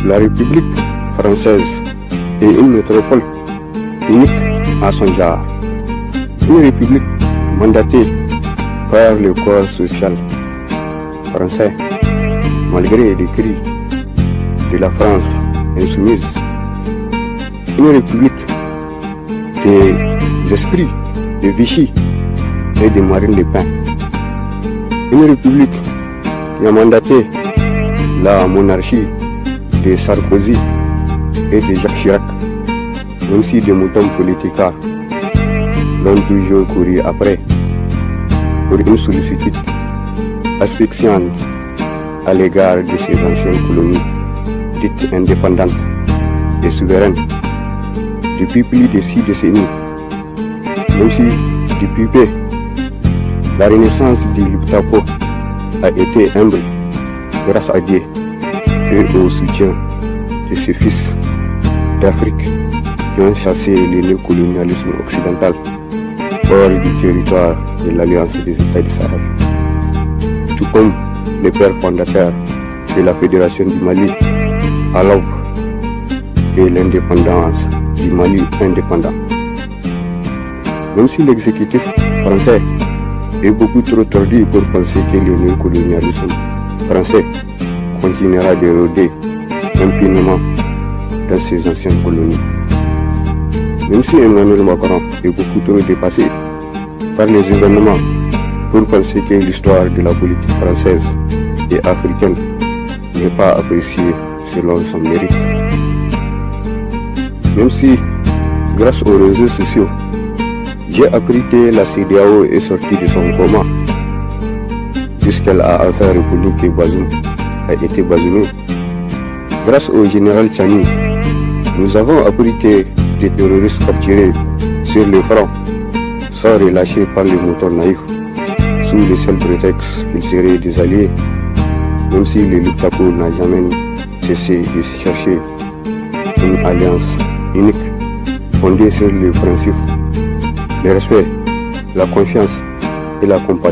La République française est une métropole unique à son genre. Une république mandatée par le corps social français, malgré les cris de la France insoumise. Une république des esprits de Vichy et de Marine Le Pen. Une république qui a mandaté la monarchie de Sarkozy et de Jacques Chirac, même si des moutons politiques l'ont toujours couru après pour une sollicitude asphyxiante à l'égard de ces anciennes colonies dites indépendantes et souveraines depuis plus de 6 décennies. Même si depuis peu, la renaissance du Liptako a été humble grâce à Dieu et au soutien de ses fils d'Afrique qui ont chassé le néocolonialisme occidental hors du territoire de l'Alliance des États du Sahel. Tout comme les pères fondateurs de la Fédération du Mali à l'aube de l'indépendance du Mali indépendant. Même si l'exécutif français est beaucoup trop tordu pour penser que le néocolonialisme français continuera de rôder impunément dans ses anciennes colonies. Même si Emmanuel Macron est beaucoup trop dépassé par les événements pour penser que l'histoire de la politique française et africaine n'est pas appréciée selon son mérite. Même si, grâce aux réseaux sociaux, j'ai appris que la CEDEAO est sortie de son coma, puisqu'elle a enfin reconnu que Bazoum a été bazoumé. Grâce au général Tchani, nous avons appris que des terroristes capturés sur le front sont relâchés par les moutons naïfs sous le seul prétexte qu'ils seraient des alliés, même si le Liptako n'a jamais cessé de chercher une alliance unique fondée sur le principe, le respect, la confiance et la compassion.